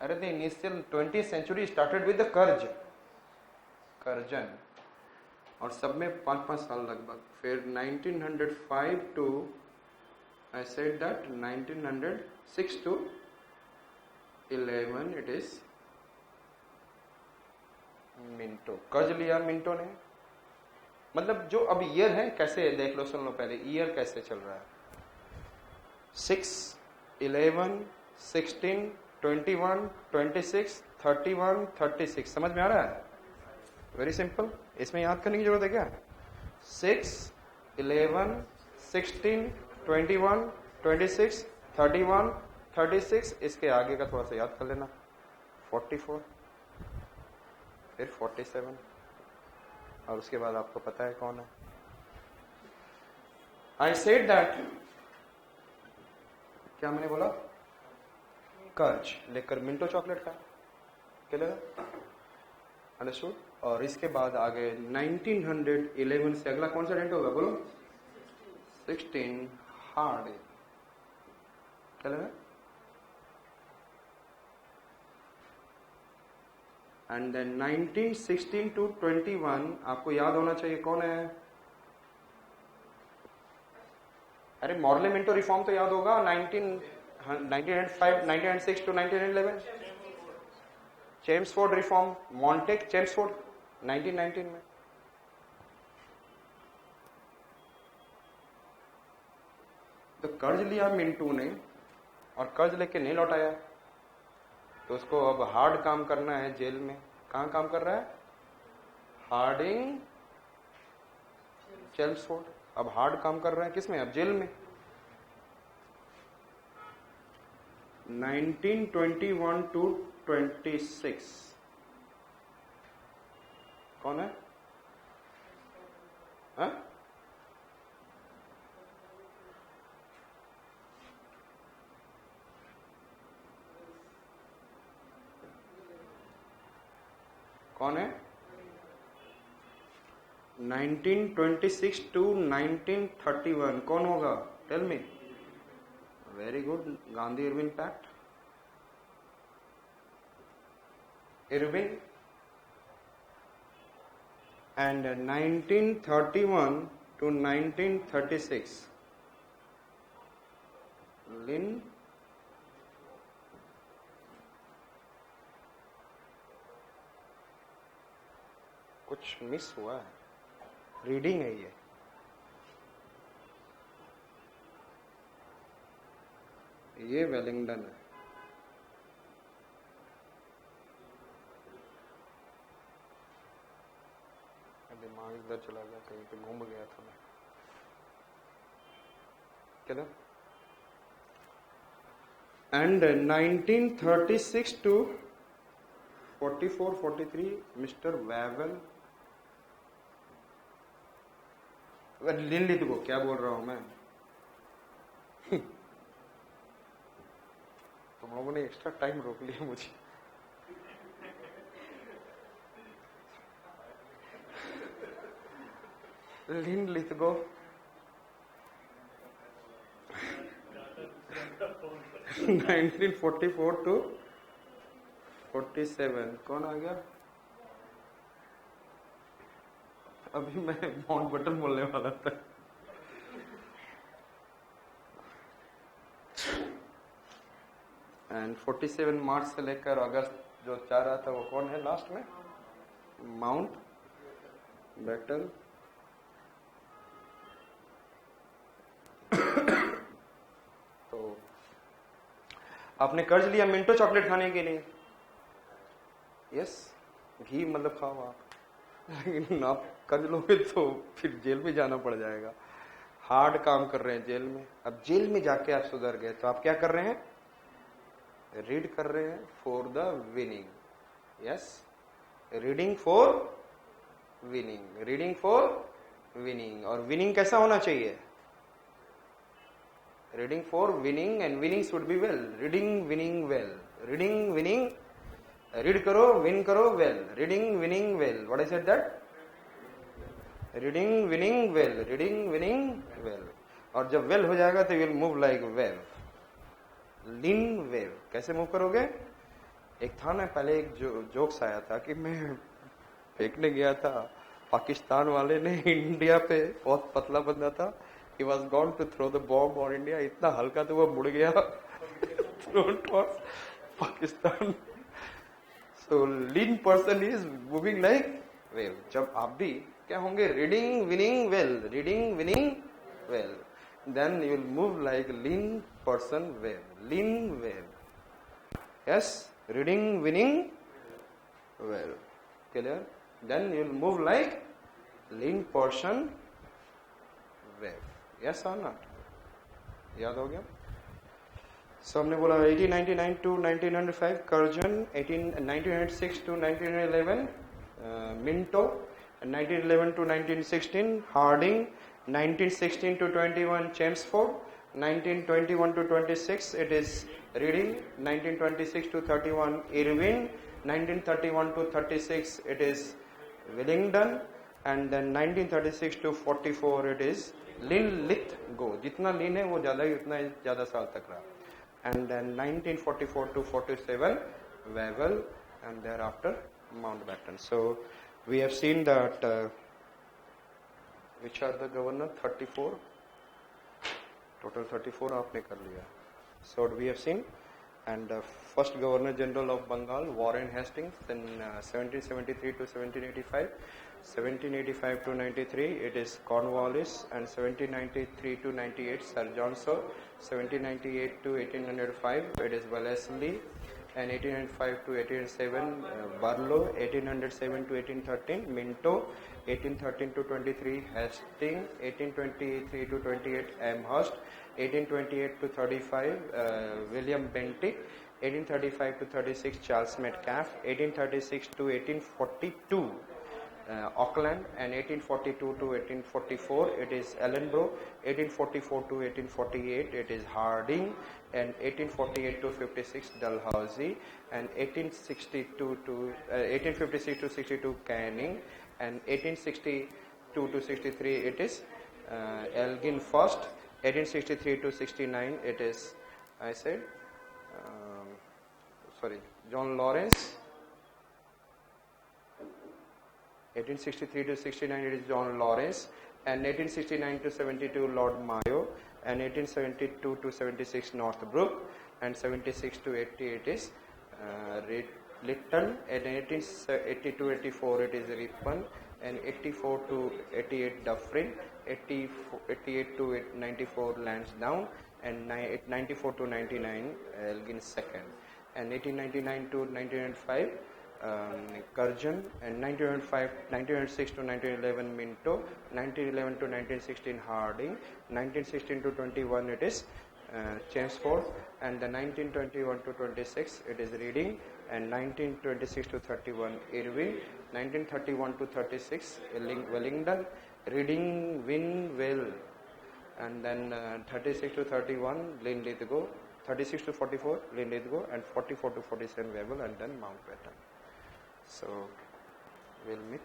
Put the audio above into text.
अरे the initial 20th century started with the कर्ज, Curzon, और सब में 5-5 साल लगभग। फिर 1905 to I said that 1906 to 11 it is Minto. कर्ज लिया मिंटो ने, मतलब जो अब ईयर है कैसे देख लो, सुन लो पहले ईयर कैसे चल रहा है। 6, 11, 16, 21, 26, 31, 36, समझ में आ रहा है? वेरी सिंपल, इसमें याद करने की जरूरत है क्या? 6, 11, 16, 21, 26, 31, 36, इसके आगे का थोड़ा सा याद कर लेना। 44, फिर 47, और उसके बाद आपको पता है कौन है। आई सेड दैट, क्या मैंने बोला? कर्ज लेकर मिंटो चॉकलेट खाया, क्या लगा? अंडरस्टूड। और इसके बाद आगे 1911 से अगला कौन सा डेट होगा बोलो? 16 हार्ड, क्या लगा? एंड देन 1916 टू 21 आपको याद होना चाहिए कौन है? अरे मॉर्ले मिंटो रिफॉर्म तो याद होगा। 1905, 1906 to 1911 Chelmsford reform, Montagu Chelmsford 1919 में। तो कर्ज लिया मिंटू ने और कर्ज लेके नहीं लौटाया, तो उसको अब हार्ड काम करना है जेल में। कहां काम कर रहा है? Hardinge Chelmsford. अब हार्ड काम कर रहा है किसमें? अब जेल में। 1921 टू 26 कौन है? हा? कौन है? 1926 टू 1931 कौन होगा? Tell me. Very good, Gandhi Irwin pact, Irwin. And 1931 to 1936 लिन कुछ मिस हुआ है, रीडिंग है ये वेलिंगटन है। दिमाग इधर चला गया, कहीं पे घूम गया था मैं। क्या? And 1936 to 44, 43 mister Wavell. Linlithgow, क्या बोल रहा हूं मैं? तुम लोगों ने एक्स्ट्रा टाइम रोक लिया मुझे। लिन लिथगो 1944 टू 47 कौन आ गया? अभी मैं माउंट बटन बोलने वाला था। एंड 47 मार्च से लेकर अगस्त जो चाह रहा था वो कौन है लास्ट में? Mountbatten. तो आपने कर्ज लिया मिंटो चॉकलेट खाने के लिए, यस, घी मतलब खाओ आप, लेकिन आप कर्ज लोगे तो फिर जेल में जाना पड़ जाएगा। हार्ड काम कर रहे हैं जेल में। अब जेल में जाके आप सुधर गए तो आप क्या कर रहे हैं? रीड कर रहे हैं for the winning, yes, reading for winning, reading for winning. और विनिंग कैसा होना चाहिए? Reading for winning, and winning should be well. Reading winning well, reading winning, read करो विन करो well, reading winning well. What I said that? Reading winning well, reading winning well. और जब well हो जाएगा तो विल मूव लाइक वेव, लिन wave. कैसे move करोगे? एक था ना पहले एक जोक्स आया था कि मैं फेंकने गया था, पाकिस्तान वाले ने इंडिया पे, बहुत पतला बंदा था, he was gone to throw the bomb on India, इतना हल्का तो वो मुड़ गया thrown towards Pakistan. So lean person is moving like well. जब आप भी क्या होंगे, reading winning well, then you will move like lean person well, lean well. Yes, reading winning well, clear? Then you will move like lean person well. Yes or not? याद हो गया? So हमने बोला 1899 to 1905 Curzon, 1906 to 1911 Minto, 1911 to 1916 Harding, 1916 to 21 Chelmsford, 1921 to 26 it is Reading, 1926 to 31 Irvine, 1931 to 36 it is Willingdon, and then 1936 to 44 it is Linlithgow. जितना लीन है वो ज़्यादा ही उतना ज़्यादा साल तक रहा. And then 1944 to 47 Wavell, and thereafter Mountbatten. So we have seen that which are the governor, 34, total 34 आपने कर लिया. So we have seen, and first Governor General of Bengal, Warren Hastings, in 1773 to 1785. 1785 to 93 it is Cornwallis, and 1793 to 98 Sir John Soar, 1798 to 1805 it is Wellesley, and 1805 to 1807 Barlow, 1807 to 1813 Minto, 1813 to 23 Hastings, 1823 to 28 Amherst, 1828 to 35 William Bentinck, 1835 to 36 Charles Metcalfe, 1836 to 1842 Auckland, and 1842 to 1844 it is Ellenborough, 1844 to 1848 it is Harding, and 1848 to 56 Dalhousie, and 1862 to 1856 to 62 Canning, and 1862 to 63 it is Elgin First, 1863 to 69 it is I said John Lawrence, 1863 to 69 it is John Lawrence, and 1869 to 72 Lord Mayo, and 1872 to 76 Northbrook, and 76 to 80 it is Lytton, and 1882 84 it is Ripon, and 84 to 88 Dufferin, 88 to 94 Lansdowne, and 94 to 99 Elgin second, and 1899 to 1905 Curzon, and 1906 to 1911 Minto, 1911 to 1916 Harding, 1916 to 21 it is Chelmsford, and the 1921 to 26 it is Reading, and 1926 to 31 Irvine, 1931 to 36 Wellington, Reading Well, and then 36 to 31 Linlithgow, 36 to 44 Linlithgow, and 44 to 47 Wavell, and then Mountbatten. So we'll meet